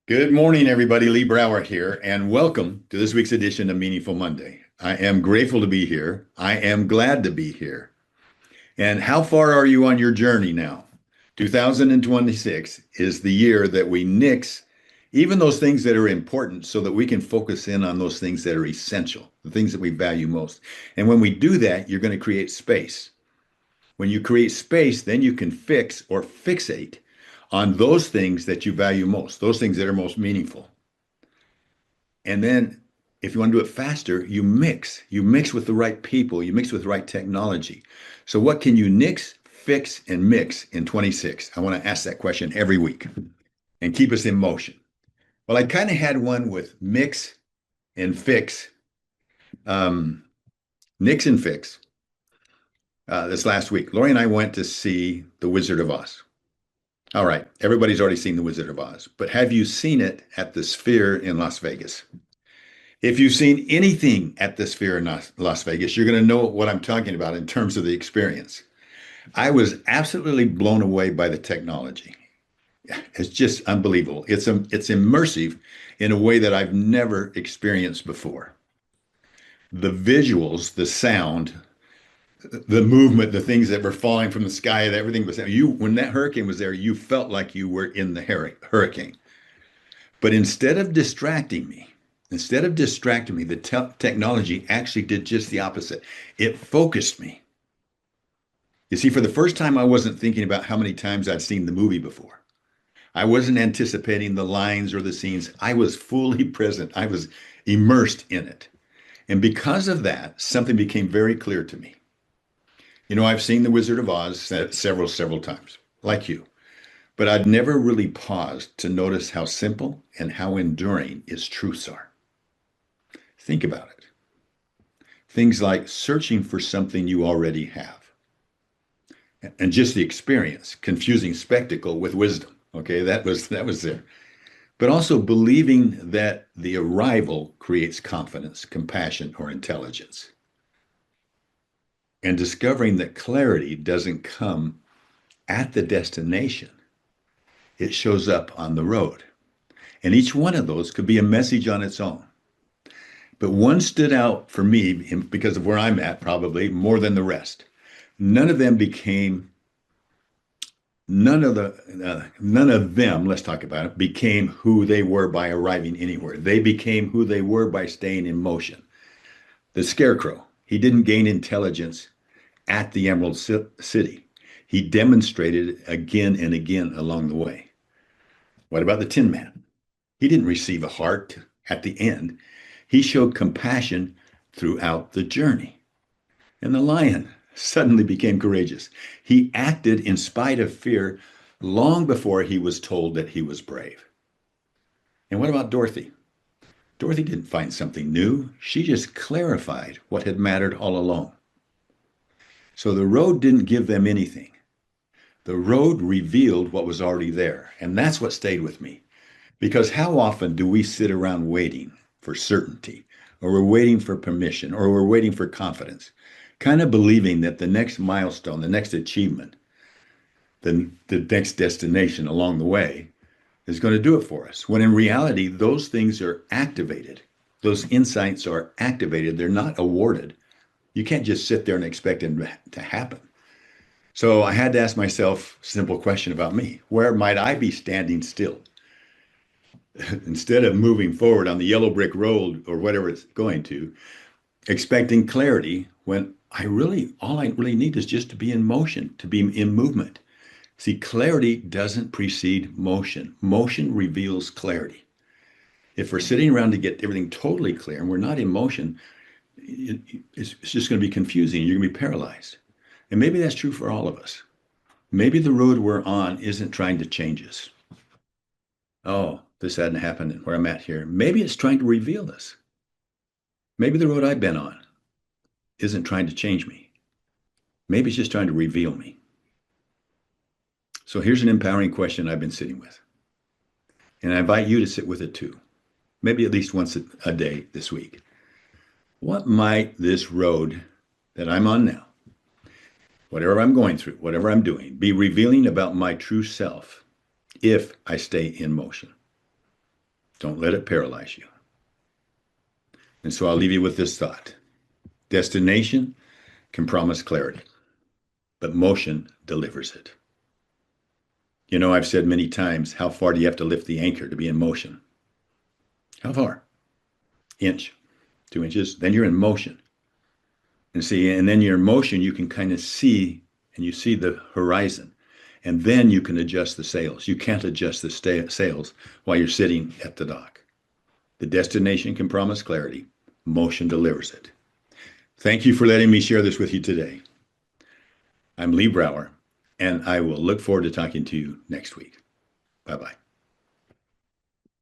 Good morning, everybody. Lee Brower here, and welcome to this week's edition of Meaningful Monday. I am grateful to be here. I am glad to be here. And how far are you on your journey now? 2026 is the year that we nix even those things that are important so that we can focus in on those things that are essential, the things that we value most. And when we do that, you're going to create space. When you create space, then you can fix or fixate on those things that you value most, those things that are most meaningful. And then if you want to do it faster, you mix. You mix with the right people, you mix with the right technology. So what can you nix, fix, and mix in 26? I want to ask that question every week and keep us in motion. Well, I kind of had one with mix and fix, um, nix and fix this last week. Lori and I went to see The Wizard of Oz. All right, everybody's already seen The Wizard of Oz, but have you seen it at the Sphere in Las Vegas? If you've seen anything at the Sphere in Las Vegas, you're going to know what I'm talking about in terms of the experience. I was absolutely blown away by the technology. It's just unbelievable. It's immersive in a way that I've never experienced before. The visuals, the sound, the movement, the things that were falling from the sky, everything was there. When that hurricane was there, you felt like you were in the hurricane. But instead of distracting me, the technology actually did just the opposite. It focused me. You see, for the first time, I wasn't thinking about how many times I'd seen the movie before. I wasn't anticipating the lines or the scenes. I was fully present. I was immersed in it. And because of that, something became very clear to me. You know, I've seen The Wizard of Oz several times, like you, but I'd never really paused to notice how simple and how enduring its truths are. Think about it. Things like searching for something you already have, and just the experience, confusing spectacle with wisdom. Okay, that was there. But also believing that the arrival creates confidence, compassion, or intelligence. And discovering that clarity doesn't come at the destination, it shows up on the road. And each one of those could be a message on its own. But one stood out for me because of where I'm at, probably more than the rest. None of them became, none of them, let's talk about it, became who they were by arriving anywhere. They became who they were by staying in motion. The Scarecrow, he didn't gain intelligence at the Emerald City. He demonstrated it again and again along the way. What about the Tin Man? He didn't receive a heart at the end. He showed compassion throughout the journey. And the lion suddenly became courageous. He acted in spite of fear long before he was told that he was brave. And what about Dorothy? Dorothy didn't find something new. She just clarified what had mattered all along. So the road didn't give them anything. The road revealed what was already there. And that's what stayed with me. Because how often do we sit around waiting for certainty, or we're waiting for permission, or we're waiting for confidence, kind of believing that the next milestone, the next achievement, the next destination along the way is going to do it for us. When in reality, those things are activated. Those insights are activated. They're not awarded. You can't just sit there and expect them to happen. So I had to ask myself a simple question about me. Where might I be standing still? Instead of moving forward on the yellow brick road or whatever it's going to, expecting clarity when all I really need is just to be in motion, to be in movement. See, clarity doesn't precede motion. Motion reveals clarity. If we're sitting around to get everything totally clear and we're not in motion, it's just going to be confusing. You're going to be paralyzed. And maybe that's true for all of us. Maybe the road we're on isn't trying to change us. Oh, this hadn't happened where I'm at here. Maybe it's trying to reveal us. Maybe the road I've been on isn't trying to change me. Maybe it's just trying to reveal me. So here's an empowering question I've been sitting with. And I invite you to sit with it too, maybe at least once a day this week. What might this road that I'm on now, whatever I'm going through, whatever I'm doing, be revealing about my true self if I stay in motion? Don't let it paralyze you. And so I'll leave you with this thought. Destination can promise clarity, but motion delivers it. You know, I've said many times, how far do you have to lift the anchor to be in motion? How far? Inch, 2 inches. Then you're in motion. And see, and then you're in motion, you can kind of see, and you see the horizon. And then you can adjust the sails. You can't adjust the sails while you're sitting at the dock. The destination can promise clarity. Motion delivers it. Thank you for letting me share this with you today. I'm Lee Brower, and I will look forward to talking to you next week. Bye-bye.